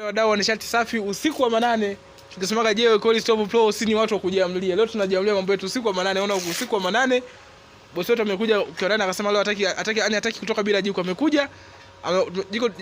Wadau wa nishati safi, usiku wa manane tukisemaga je, Cold Stove Pro si ni watu wa kujiamlia. Leo tunajiamlia mambo yetu usiku wa manane. Unaona usiku wa manane bosi wetu amekuja ukiona akasema leo hataki kutoka bila jiko. Amekuja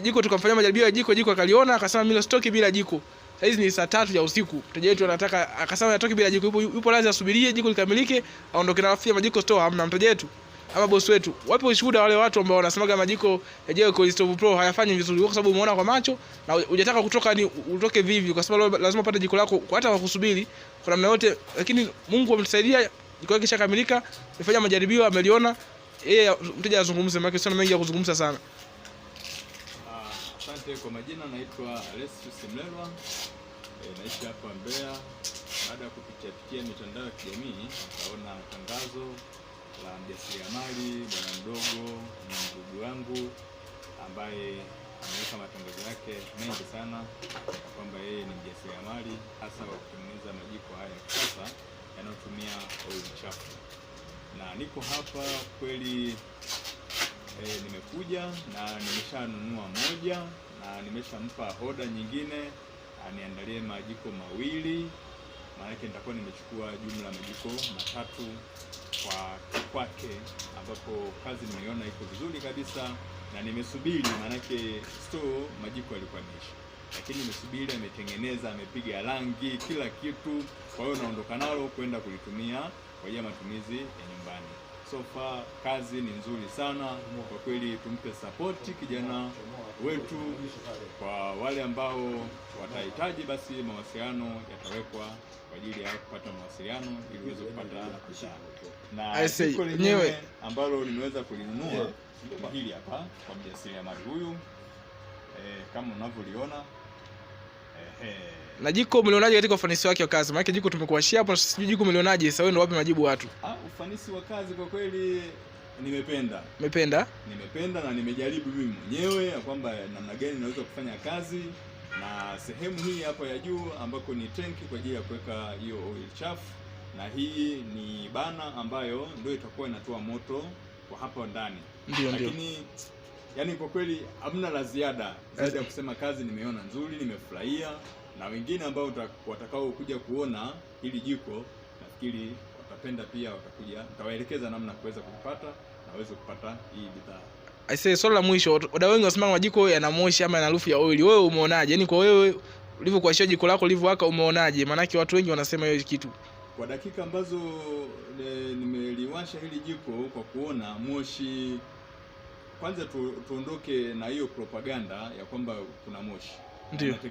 jiko tukamfanyia majaribio ya jiko akaliona akasema mimi stoki bila jiko. Sasa hizi ni saa 3 ya usiku. Mteja wetu anataka akasema atoki bila jiko. Yupo lazima asubirie jiko likamilike aondoke na rafia majiko store. Hamna mteja wetu ama bosi wetu. Wapo ushuhuda wale watu ambao wanasemaga majiko ya Cold Stove Pro hayafanyi vizuri kwa sababu umeona kwa macho na hujataka kutoka ni utoke vivi kwa sababu lazima upate jiko lako hata kwa kusubiri kwa namna yote, lakini Mungu ametusaidia jiko lake kishakamilika. Nifanya majaribio ameliona yeye, mteja azungumze maana sio mengi ya kuzungumza sana. Asante. Kwa majina naitwa Alessius Mlelwa. Naishi hapa Mbeya. Baada ya kupitia mitandao ya kijamii nikaona tangazo la mjasiriamali bwana mdogo na ndugu wangu ambaye ameweka matangazo yake mengi sana kwamba yeye ni mjasiriamali hasa wa kutengeneza majiko haya ya kisasa yanayotumia oil chafu. Na niko hapa kweli, nimekuja na nimeshanunua moja na nimeshampa oda nyingine aniandalie majiko mawili, maana nitakuwa nimechukua jumla majiko matatu kwake, ambapo kazi nimeiona iko vizuri kabisa na nimesubiri, maana store majiko yalikuwa yameisha, lakini nimesubiri ametengeneza, amepiga rangi kila kitu, kwa hiyo naondoka nalo kwenda kulitumia kwa ajili ya matumizi ya nyumbani. So far kazi ni nzuri sana kwa kweli, tumpe support kijana wetu. Kwa wale ambao watahitaji basi mawasiliano yatawekwa kwa ajili ya kupata mawasiliano ili uweze kupata bidhaa. Na jiko lenyewe ambalo nimeweza kulinunua ni hili hapa kwa mjasiriamali huyu, kama unavyoliona. Na jiko mlionaje katika ufanisi wake wa kazi? Maana jiko tumekuashia hapo, sijui jiko mlionaje. Sasa wewe ndio wapi majibu watu? Ufanisi wa kazi kwa kweli nimependa. Nimependa na nimejaribu mimi mwenyewe kwamba namna gani naweza kufanya kazi, na sehemu hii hapa ya juu ambako ni tanki kwa ajili ya kuweka hiyo oil chafu, na hii ni bana ambayo ndio itakuwa inatoa moto kwa hapa ndani. Lakini yani kwa kweli hamna la ziada zaidi ya kusema kazi nimeona nzuri, nimefurahia, na wengine ambao watakao kuja kuona hili jiko nafikiri watapenda pia, watakuja nitawaelekeza namna kuweza kupata na waweze kupata hii bidhaa. Swali la mwisho, wadau wengi wasema majiko yana moshi ama yana harufu ya oil. Wewe umeonaje? Yaani kwa wewe ulivyokuashia jiko lako lilivyowaka umeonaje? Maana watu wengi wanasema hiyo kitu. Kwa dakika ambazo nimeliwasha hili jiko kwa kuona moshi, kwanza tuondoke na hiyo propaganda ya kwamba kuna moshi. Ndio.